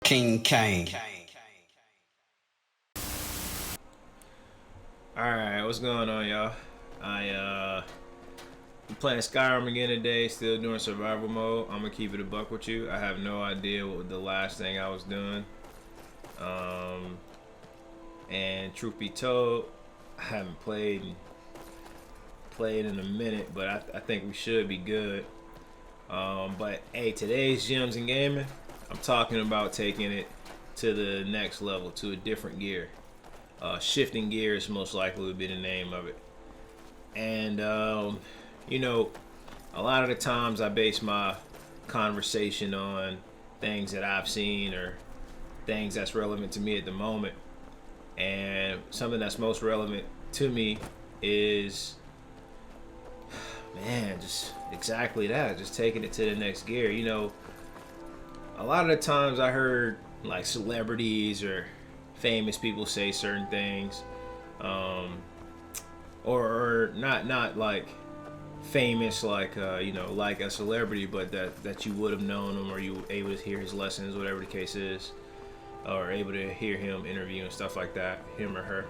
Kingcayne. Alright, what's going on, y'all? I'm playing Skyrim again today, still doing survival mode. I'm gonna keep it a buck with you. I have no idea what the last thing I was doing. And truth be told, I haven't played in a minute, but I think we should be good. But hey, today's Gems and Gaming, I'm talking about taking it to the next level, to a different gear. Shifting gears most likely would be the name of it. And you know, a lot of the times I base my conversation on things that I've seen or things that's relevant to me at the moment. And something that's most relevant to me is, man, just exactly that, just taking it to the next gear. You know, a lot of the times I heard like celebrities or famous people say certain things, or not like famous like you know, like a celebrity, but that you would have known him or you were able to hear his lessons, whatever the case is, or able to hear him interview and stuff like that, him or her.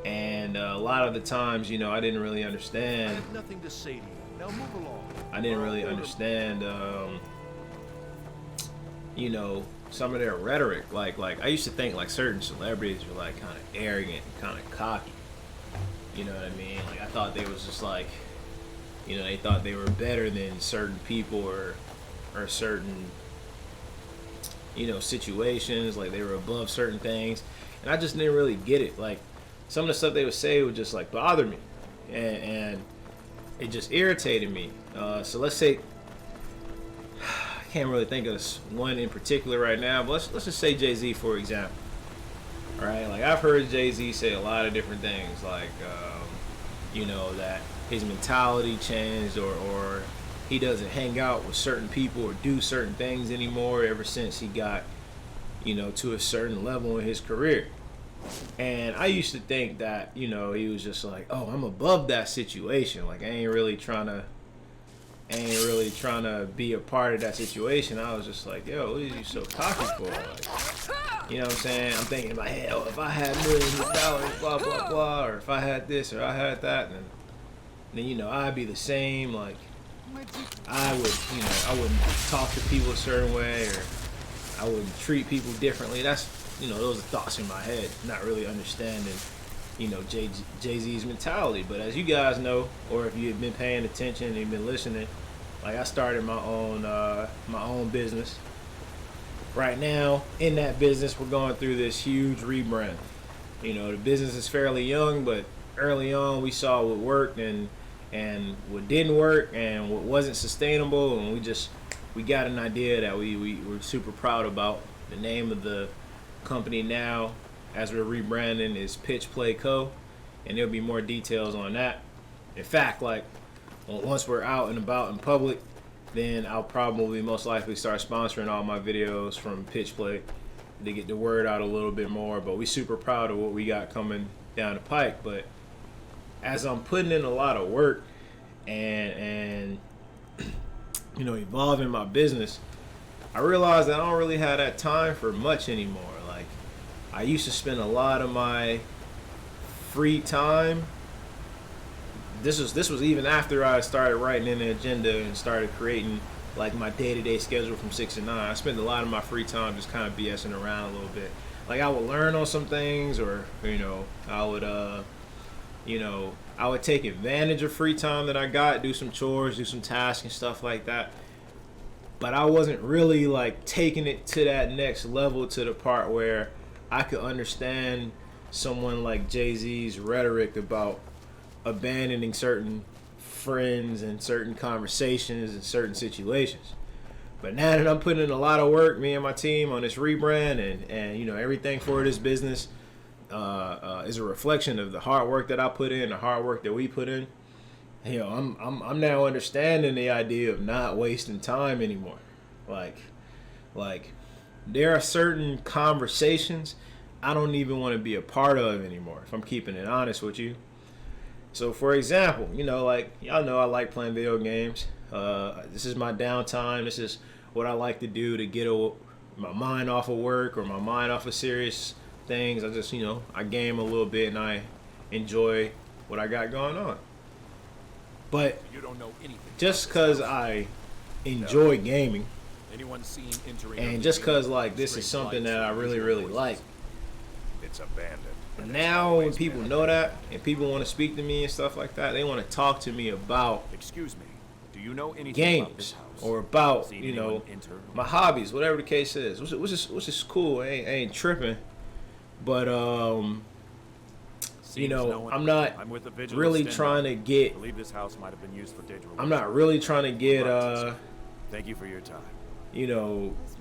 And a lot of the times, you know, I didn't really understand. I have nothing to say to you. Now move along. I didn't really understand, you know, some of their rhetoric. Like I used to think like certain celebrities were like kind of arrogant and kind of cocky. You know what I mean? Like I thought they was just like, you know, they thought they were better than certain people or certain, you know, situations. Like they were above certain things, and I just didn't really get it. Like some of the stuff they would say would just like bother me, and it just irritated me. So let's say, I can't really think of one in particular right now, but let's just say Jay-Z for example. All right, like I've heard Jay-Z say a lot of different things, like you know, that his mentality changed, or he doesn't hang out with certain people or do certain things anymore ever since he got, you know, to a certain level in his career. And I used to think that, you know, he was just like, oh, I'm above that situation. Like I ain't really trying to be a part of that situation. I was just like, yo, what are you so cocky for? Like, you know what I'm saying? I'm thinking in my head, oh, if I had millions of dollars, blah blah blah, or if I had this or I had that, then you know, I'd be the same. Like I would, you know, I wouldn't talk to people a certain way, or I wouldn't treat people differently. That's, you know, those are thoughts in my head, not really understanding, you know, Jay-Z's mentality. But as you guys know, or if you've been paying attention and you've been listening, like I started my own business. Right now, in that business, we're going through this huge rebrand. You know, the business is fairly young, but early on we saw what worked and what didn't work and what wasn't sustainable, and we got an idea that we were super proud about. The name of the company now, as we're rebranding, is Pitch Play Co., and there'll be more details on that. In fact, like once we're out and about in public, then I'll probably most likely start sponsoring all my videos from Pitch Play to get the word out a little bit more. But we super proud of what we got coming down the pike. But as I'm putting in a lot of work and you know, evolving my business, I realized that I don't really have that time for much anymore. Like I used to spend a lot of my free time. This was even after I started writing in the agenda and started creating like my day-to-day schedule from 6 to 9. I spent a lot of my free time just kind of BSing around a little bit. Like I would learn on some things, or you know, I would take advantage of free time that I got, do some chores, do some tasks and stuff like that. But I wasn't really like taking it to that next level, to the part where I could understand someone like Jay-Z's rhetoric about abandoning certain friends and certain conversations and certain situations. But now that I'm putting in a lot of work, me and my team, on this rebrand, and you know, everything for this business is a reflection of the hard work that I put in, the hard work that we put in. You know, I'm now understanding the idea of not wasting time anymore. Like there are certain conversations I don't even want to be a part of anymore, if I'm keeping it honest with you. So for example, you know, like y'all know I like playing video games. This is my downtime. This is what I like to do to get my mind off of work or my mind off of serious things. I just, I game a little bit and I enjoy what I got going on. But You don't know anything. just because I enjoy gaming, Anyone seen entering and just because like this is something that I really, really like, It's abandoned. and now when people know that and people want to speak to me and stuff like that, they want to talk to me about Excuse me. Do you know anything about this games house? or about Seen anyone enter? my hobbies, whatever the case is, which is cool. I ain't tripping, but Seems no one- I'm not I'm with the vigilance really stand trying by. to get. I believe this house might have been used for data I'm not really trying to get Thank you for your time.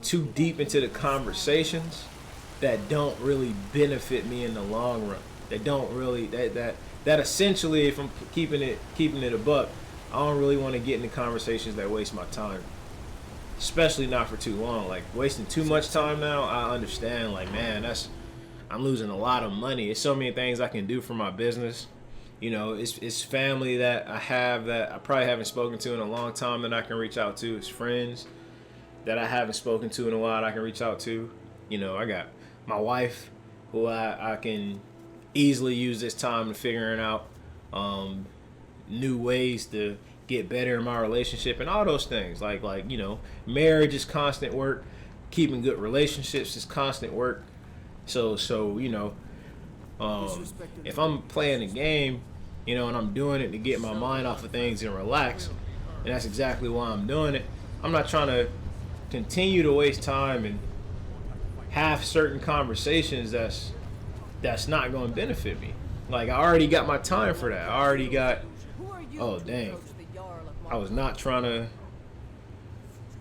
too deep into the conversations that don't really benefit me in the long run. That don't really that essentially, if I'm keeping it a buck, I don't really want to get into conversations that waste my time. Especially not for too long. Like wasting too much time now, I understand. Like, man, I'm losing a lot of money. There's so many things I can do for my business. It's family that I have that I probably haven't spoken to in a long time that I can reach out to. It's friends that I haven't spoken to in a while that I can reach out to. I got my wife who I can easily use this time to figuring out new ways to get better in my relationship and all those things. Like marriage is constant work. Keeping good relationships is constant work. So if I'm playing a game, and I'm doing it to get my mind off of things and relax, and that's exactly why I'm doing it. I'm not trying to continue to waste time and have certain conversations that's not going to benefit me. Like, I already got my time for that. I already got. Oh dang! I was not trying to.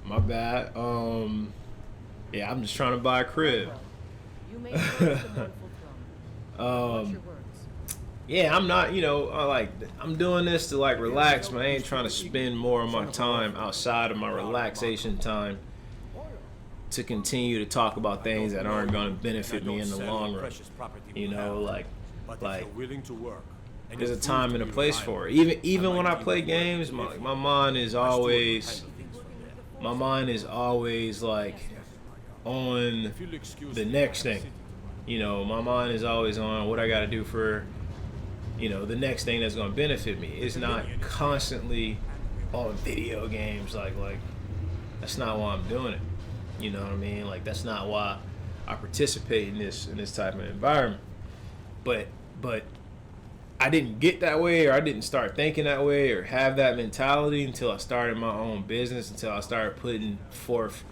My bad. Yeah, I'm just trying to buy a crib. Yeah, I'm not, I'm doing this to like relax, but I ain't trying to spend more of my time outside of my relaxation time to continue to talk about things that aren't going to benefit me in the long run. Willing to work. There's a time and a place for it. Even when I play games, my mind is always like on the next thing. My mind is always on what I got to do for, the next thing that's going to benefit me. It's not constantly on video games. Like that's not why I'm doing it. You know what I mean? Like, that's not why I participate in this type of environment. But I didn't get that way, or I didn't start thinking that way, or have that mentality until I started my own business, until I started putting forth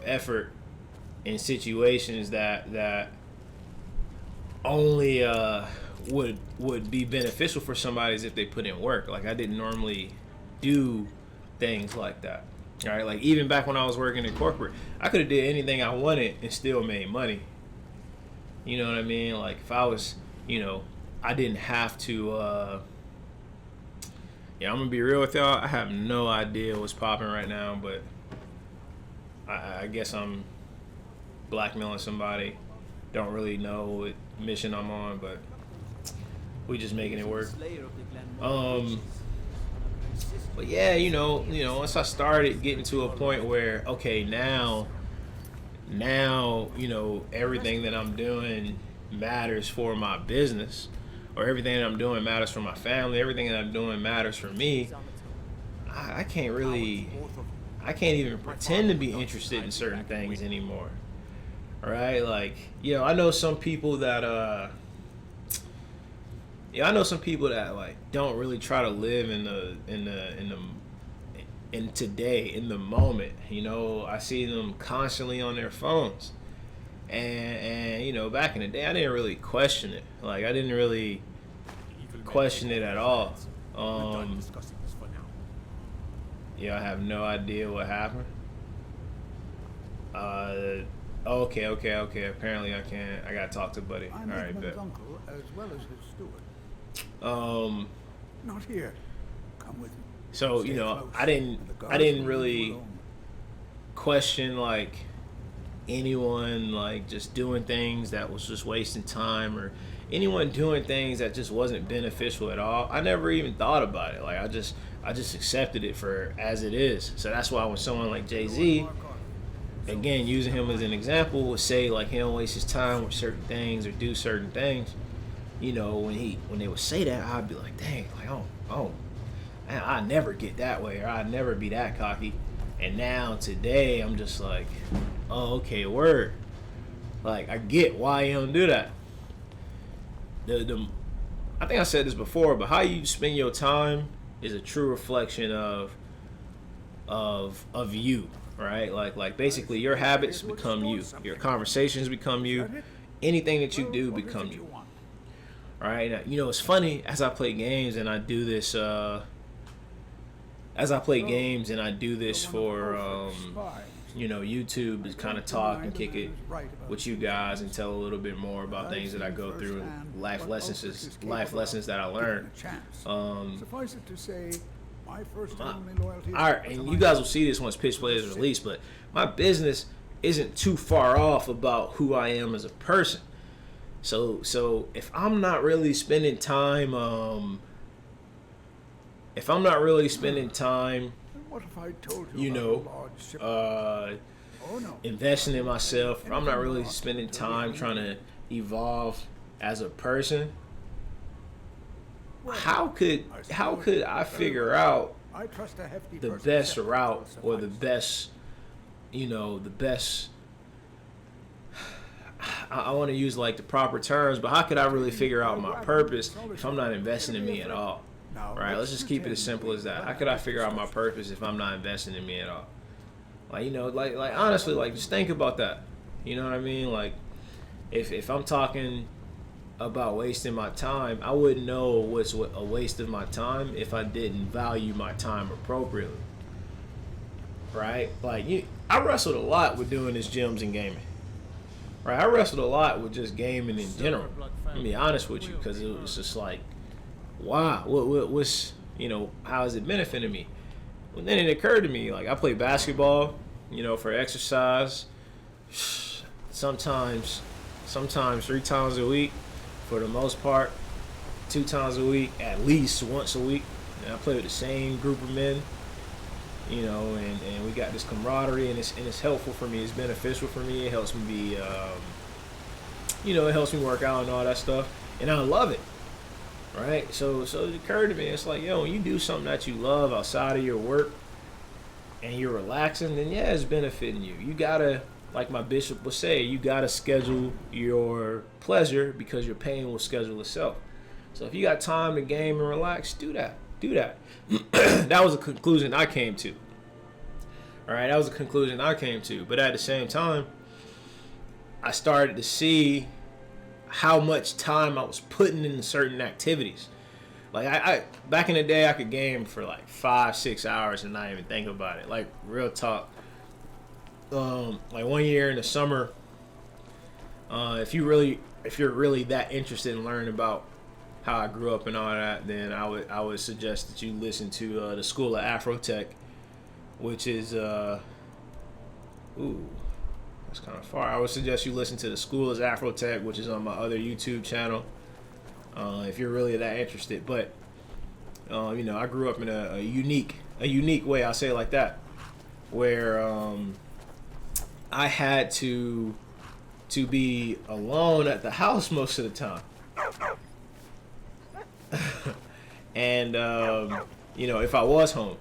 effort in situations that only would be beneficial for somebody if they put in work. Like, I didn't normally do things like that. All right, like even back when I was working in corporate, I could have did anything I wanted and still made money. You know what I mean? Like, if I was, I didn't have to. I'm gonna be real with y'all. I have no idea what's popping right now, but I guess I'm blackmailing somebody. Don't really know what mission I'm on, but we just making it work. But yeah, once I started getting to a point where, okay, now, everything that I'm doing matters for my business, or everything that I'm doing matters for my family, everything that I'm doing matters for me. I can't even pretend to be interested in certain things anymore. All right, like, I know some people that like don't really try to live in today, in the moment. I see them constantly on their phones, and back in the day, I didn't really question it. Like, I didn't really question it at all. I have no idea what happened. Okay. Apparently I can't. I gotta talk to Buddy. All right, bet. Uncle as well as his steward. Not here. Come with me. So Stay close, I didn't and the guards didn't will really leave you alone. question like anyone like just doing things that was just wasting time, or anyone doing things that just wasn't beneficial at all. I never even thought about it. Like, I just accepted it for as it is. So that's why when someone like Jay-Z again, using him as an example, would say like he don't waste his time with certain things or do certain things. You know, when they would say that, I'd be like, dang, like oh, man, I never get that way, or I'd never be that cocky. And now today, I'm just like, oh, okay, word. Like I get why you don't do that. I think I said this before, but how you spend your time is a true reflection of you, right? Like basically your habits become you, your conversations become you, anything that you do become you. All right, now, you know it's funny as I play games and I do this. As I play games and I do this for you know, YouTube, to kind of talk and kick it with you guys and tell a little bit more about things that I go through and life lessons that I learned. Suffice it to say, my first and only loyalty. All right, and you guys will see this once Pitch Play is released, but my business isn't too far off about who I am as a person. So if I'm not really spending time, What if I told you you about know, a large ship? Oh no. investing in myself, if I'm not really spending time trying to evolve as a person, how could I figure out I trust a hefty the person best separate route will or the suffice. best, you know, the best, I want to use like the proper terms, but how could I really figure out my purpose if I'm not investing in me at all? Now, Right, let's just keep it as simple as that. How could I figure out my purpose if I'm not investing in me at all? Like, you know, like honestly, like just think about that. You know what I mean? Like, if I'm talking about wasting my time, I wouldn't know what's a waste of my time if I didn't value my time appropriately. Right? Like, I wrestled a lot with doing this gyms and gaming. Right? I wrestled a lot with just gaming in general. I'm gonna be honest with you, because it was just like, wow, what's, you know, how is it benefiting me? And then it occurred to me, like, I play basketball, you know, for exercise, sometimes 3 times a week, for the most part, 2 times a week, at least once a week. And I play with the same group of men, you know, and we got this camaraderie, and it's helpful for me. It's beneficial for me. It helps me be, you know, it helps me work out and all that stuff, and I love it. Right, so it occurred to me, it's like, yo, when you do something that you love outside of your work and you're relaxing, then yeah, it's benefiting you. You gotta, like my bishop would say, you gotta schedule your pleasure because your pain will schedule itself. So if you got time to game and relax, do that. That was a conclusion I came to. All right, that was a conclusion I came to. But at the same time, I started to see how much time I was putting in certain activities. Like I back in the day, I could game for like 5-6 hours and not even think about it. Like real talk. Like one year in the summer, if you're really that interested in learning about how I grew up and all that, then I would suggest that you listen to the School of Afrotech, which is that's kind of far. I would suggest you listen to the School of Afrotech, which is on my other YouTube channel, if you're really that interested. But you know, I grew up in a unique way. I'll say it like that, where I had to be alone at the house most of the time. And you know, if I was home,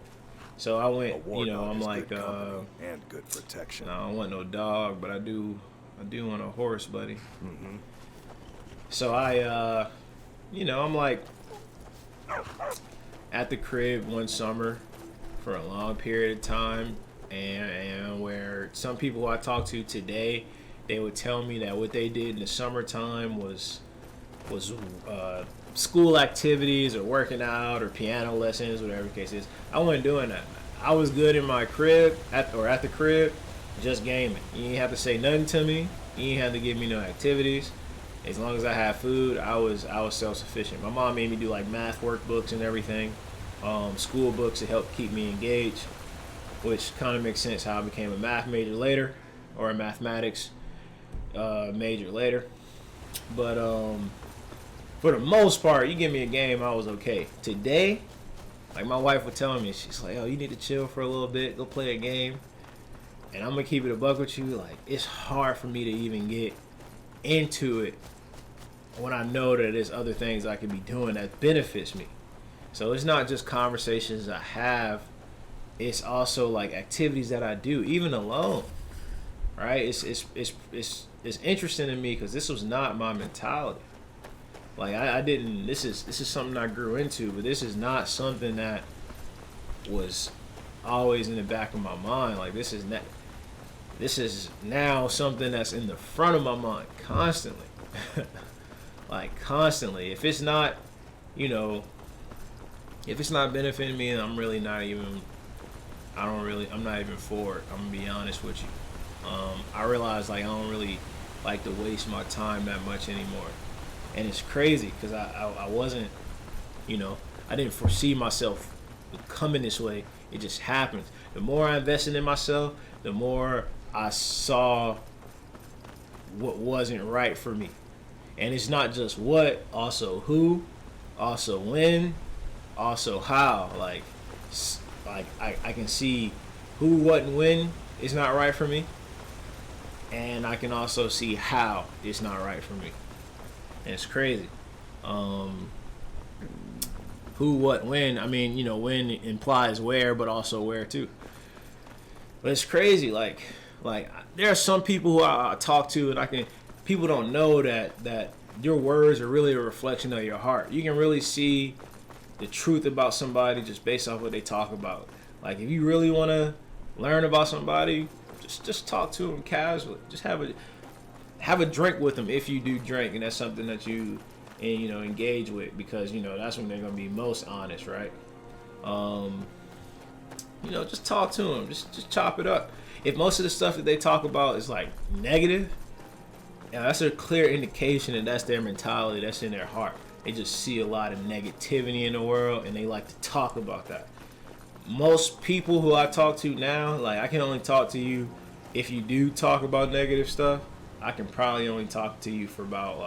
so I went, you know, I'm like, and good protection. no, I don't want no dog, but I do want a horse, buddy. Mm-hmm. So I, you know, I'm like at the crib one summer for a long period of time, and where some people who I talk to today, they would tell me that what they did in the summertime was school activities or working out or piano lessons, whatever the case is. I wasn't doing that. I was good in my crib at the crib, just gaming. You ain't have to say nothing to me. You ain't have to give me no activities. As long as I had food, I was self-sufficient. My mom made me do like math workbooks and everything, school books to help keep me engaged, which kind of makes sense how I became a math major later, or a mathematics major later. But for the most part, you give me a game, I was okay. Today, like my wife would tell me, she's like, "Oh, you need to chill for a little bit, go play a game." And I'm gonna keep it a buck with you. Like, it's hard for me to even get into it when I know that there's other things I could be doing that benefits me. So it's not just conversations I have, it's also like activities that I do, even alone. Right? It's interesting to me because this was not my mentality. Like I didn't. This is something I grew into, but this is not something that was always in the back of my mind. Like this is now something that's in the front of my mind constantly. Like constantly. If it's not, if it's not benefiting me, I'm really not even. I'm not even for it. I'm gonna be honest with you. I realize like I don't really like to waste my time that much anymore, and it's crazy because I wasn't, I didn't foresee myself becoming this way. It just happens. The more I invested in myself, the more I saw what wasn't right for me, and it's not just what, also who, also when, also how. Like I can see who, what, and when is not right for me. And I can also see how it's not right for me. And it's crazy. Who, what, when. I mean, when implies where, but also where too. But it's crazy. Like there are some people who I talk to, and people don't know that your words are really a reflection of your heart. You can really see the truth about somebody just based off what they talk about. Like if you really want to learn about somebody, just talk to them casually. Just have a drink with them if you do drink, and that's something that you engage with, because that's when they're gonna be most honest, right? Just talk to them. Just chop it up. If most of the stuff that they talk about is like negative, that's a clear indication that that's their mentality. That's in their heart. They just see a lot of negativity in the world, and they like to talk about that. Most people who I talk to now, like I can only talk to you if you do talk about negative stuff. I can probably only talk to you for about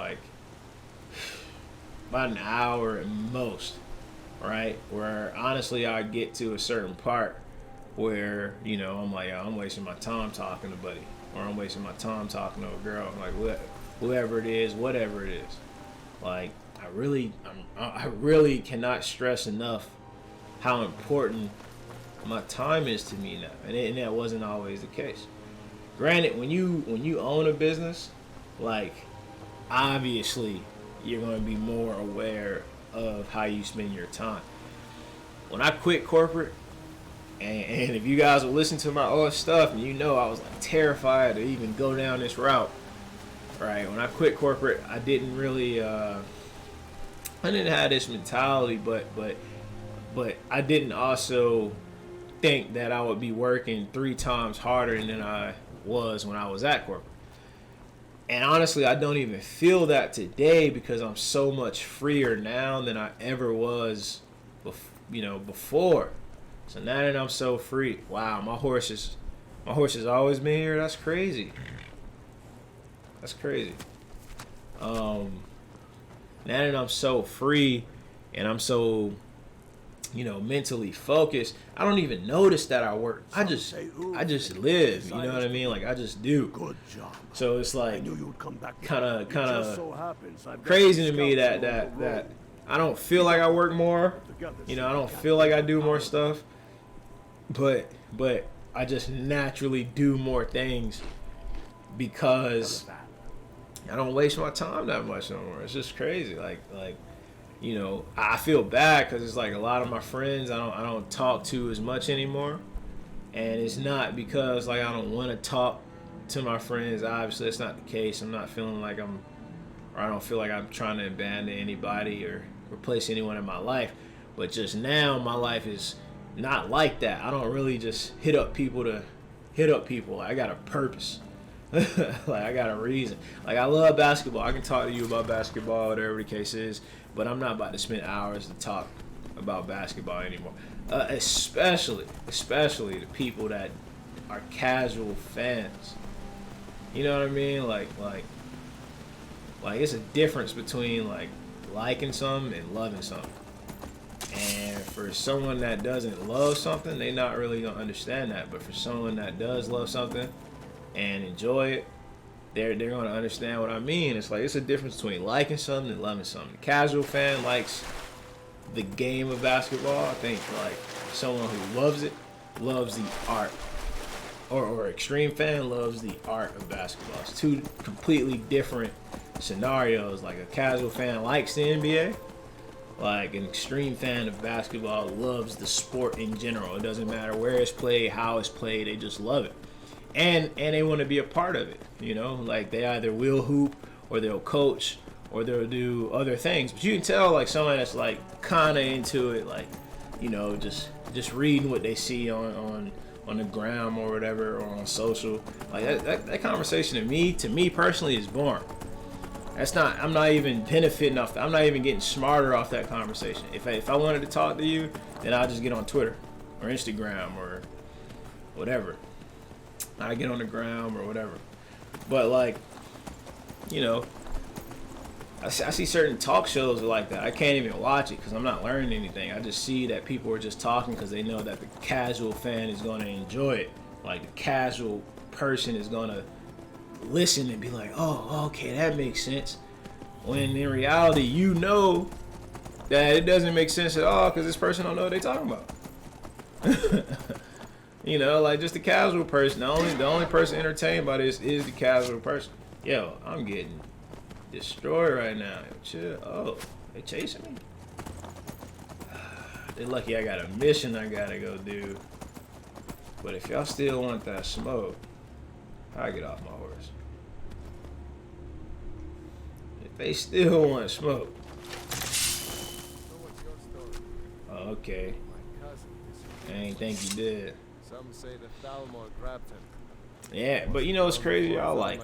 an hour at most, right? Where honestly I get to a certain part where I'm like, I'm wasting my time talking to buddy, or I'm wasting my time talking to a girl, like whoever it is, whatever it is. Like I really cannot stress enough how important my time is to me now, and that wasn't always the case. Granted, when you own a business, like obviously you're going to be more aware of how you spend your time. When I quit corporate, and if you guys will listen to my old stuff, and I was like terrified to even go down this route. Right, when I quit corporate, I didn't really I didn't have this mentality, but I didn't also think that I would be working 3 times harder than I was when I was at corporate. And honestly, I don't even feel that today, because I'm so much freer now than I ever was, before. So now that I'm so free, wow, my horse has always been here. That's crazy. That's crazy. Now that I'm so free and I'm so, mentally focused, I don't even notice that I work. I just live. You know what I mean? Like I just do. Good job. So it's like kind of so crazy to me that I don't feel like I work more. I don't feel like I do more stuff. But I just naturally do more things because I don't waste my time that much no more. It's just crazy. Like I feel bad because it's like a lot of my friends I don't talk to as much anymore, and it's not because like I don't want to talk to my friends. Obviously, that's not the case. I'm not feeling like I don't feel like I'm trying to abandon anybody or replace anyone in my life. But just now, my life is not like that. I don't really just hit up people to hit up people. Like, I got a purpose. Like I got a reason. Like I love basketball. I can talk to you about basketball, whatever the case is, but I'm not about to spend hours to talk about basketball anymore. Especially the people that are casual fans. You know what I mean? Like it's a difference between like liking something and loving something. And for someone that doesn't love something, they not really gonna understand that. But for someone that does love something and enjoy it, they're gonna understand what I mean. It's like it's a difference between liking something and loving something. The casual fan likes the game of basketball. I think like someone who loves it loves the art, or extreme fan loves the art of basketball. It's two completely different scenarios. Like a casual fan likes the NBA. Like an extreme fan of basketball loves the sport in general. It doesn't matter where it's played, how it's played, they just love it. And they want to be a part of it, you know? Like they either will hoop or they'll coach or they'll do other things. But you can tell like someone that's like kind of into it, like, you know, just reading what they see on the gram or whatever, or on social. Like that conversation to me personally is boring. I'm not even benefiting off that. I'm not even getting smarter off that conversation. If I wanted to talk to you, then I'll just get on Twitter or Instagram or whatever. I get on the ground or whatever. But like, you know, I see certain talk shows like that. I can't even watch it because I'm not learning anything. I just see that people are just talking because they know that the casual fan is going to enjoy it. Like the casual person is going to listen and be like, oh, okay, that makes sense. When in reality, you know that it doesn't make sense at all because this person don't know what they're talking about. You know, like just the casual person. The only person entertained by this is the casual person. Yo, I'm getting destroyed right now. Yo, chill. Oh, they chasing me? They're lucky I got a mission I gotta go do. But if y'all still want that smoke, I get off my horse. If they still want smoke. Oh, okay. I ain't think you did. Some say that Thalmor grabbed him. Yeah, but you know what's crazy, y'all? Like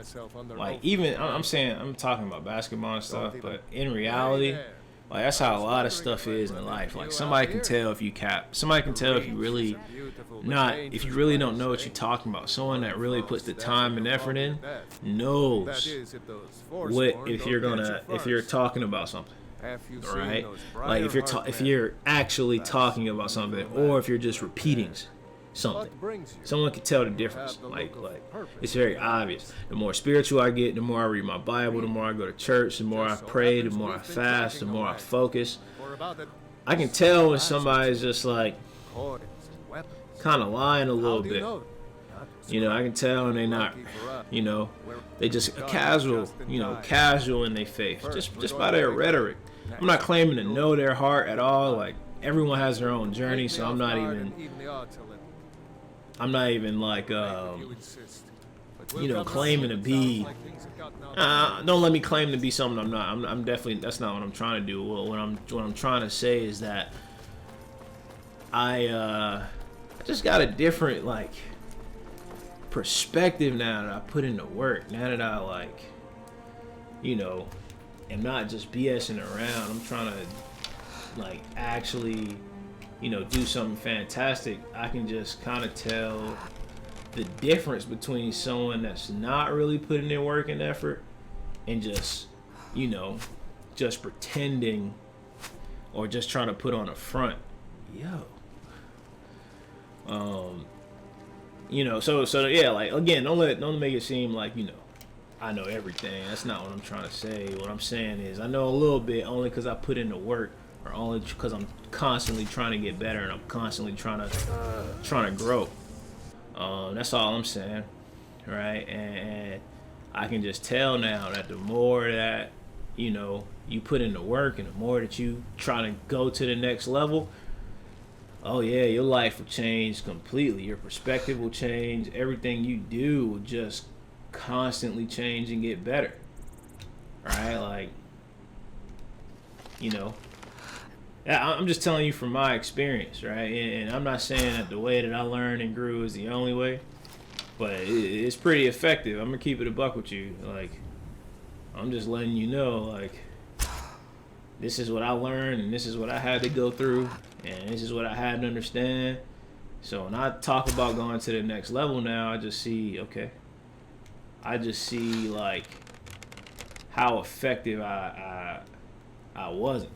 even I'm saying I'm talking about basketball and stuff, but in reality, like that's how a lot of stuff is in life. Like somebody can tell if you cap. Somebody can tell if you really don't know what you're talking about. Someone that really puts the time and effort in knows if you're talking about something. Right? Like if you're actually talking about something, or if you're just repeating something. Someone can tell the difference. Like it's very obvious. The more spiritual I get, the more I read my Bible, the more I go to church, the more I pray, the more I fast, the more I focus. I can tell when somebody's just like kind of lying a little bit. You know, I can tell when they're not, you know, they just casual in their faith, just by their rhetoric. I'm not claiming to know their heart at all. Like everyone has their own journey, so I'm not even like you know, claiming to be. Don't let me claim to be something I'm not. I'm definitely, that's not what I'm trying to do. What I'm trying to say is that I just got a different like perspective now that I put into work. Now that I like, you know, am not just BSing around. I'm trying to like actually, you know, do something fantastic. I can just kind of tell the difference between someone that's not really putting in work and effort and just, you know, just pretending or just trying to put on a front. You know, so yeah, like again, don't make it seem like, you know, I know everything. That's not what I'm trying to say. What I'm saying is I know a little bit only because I put in the work, or only because I'm constantly trying to get better and I'm constantly trying to grow. That's all I'm saying, right? And I can just tell now that the more that, you know, you put in the work and the more that you try to go to the next level, oh yeah, your life will change completely. Your perspective will change. Everything you do will just constantly change and get better, right? Like, you know, I'm just telling you from my experience, right? And I'm not saying that the way that I learned and grew is the only way, but it's pretty effective. I'm gonna keep it a buck with you. Like, I'm just letting you know, like, this is what I learned and this is what I had to go through and this is what I had to understand. So when I talk about going to the next level now, I just see like how effective I wasn't,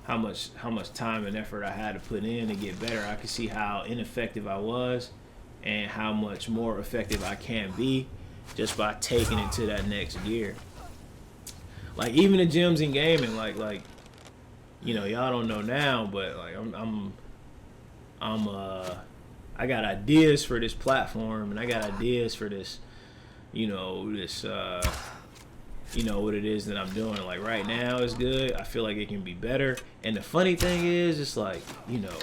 how much time and effort I had to put in to get better. I could see how ineffective I was and how much more effective I can be just by taking it to that next gear. Like even the gyms in gaming, like you know, y'all don't know now, but like I got ideas for this platform, and I got ideas for this, you know, you know what it is that I'm doing. Like right now it's good. I feel like it can be better. And the funny thing is, it's like, you know,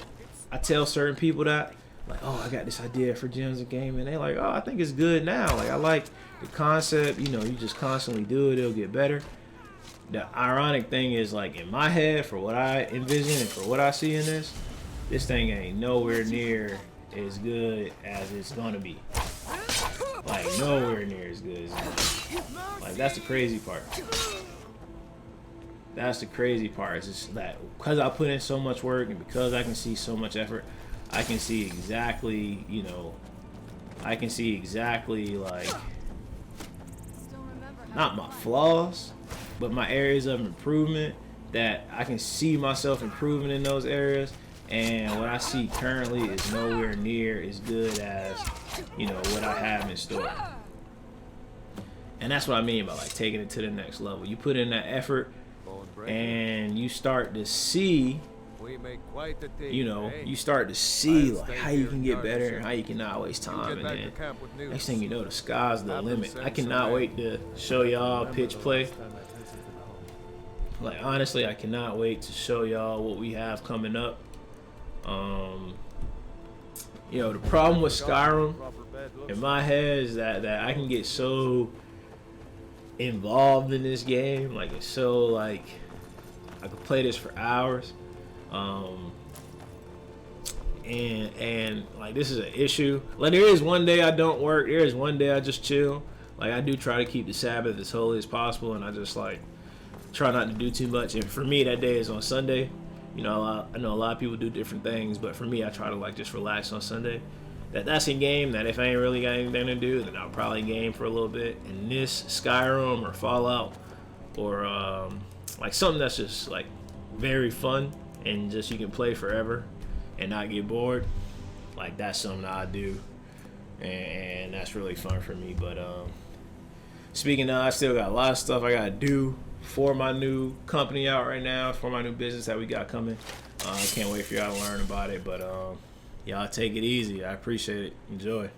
I tell certain people that, like, oh, I got this idea for gyms and gaming. They like, oh, I think it's good now. Like I like the concept. You know, you just constantly do it, it'll get better. The ironic thing is, like in my head, for what I envision and for what I see in this thing ain't nowhere near as good as it's gonna be. Like nowhere near as good as it's gonna be. Like that's the crazy part. That's the crazy part. It's just that because I put in so much work and because I can see so much effort, I can see exactly, you know, I can see exactly like not my flaws, but my areas of improvement, that I can see myself improving in those areas. And what I see currently is nowhere near as good as, you know, what I have in store. And that's what I mean by like taking it to the next level. You put in that effort and you start to see, you know, you start to see like how you can get better and how you can not waste time. And then next thing you know, the sky's the limit. I cannot wait to show y'all pitch play. Like honestly, I cannot wait to show y'all what we have coming up. You know, the problem with Skyrim in my head is that I can get so involved in this game. Like it's so like I could play this for hours. And like this is an issue. Like there is one day I don't work. There is one day I just chill. Like I do try to keep the Sabbath as holy as possible, and I just like try not to do too much. And for me, that day is on Sunday. You know, I know a lot of people do different things, but for me, I try to like just relax on Sunday. That's in game. That if I ain't really got anything to do, then I'll probably game for a little bit. And this Skyrim or Fallout or like something that's just like very fun and just you can play forever and not get bored. Like that's something I do, and that's really fun for me. But speaking of, I still got a lot of stuff I gotta do for my new company out right now, for my new business that we got coming. I can't wait for y'all to learn about it. But y'all take it easy. I appreciate it. Enjoy.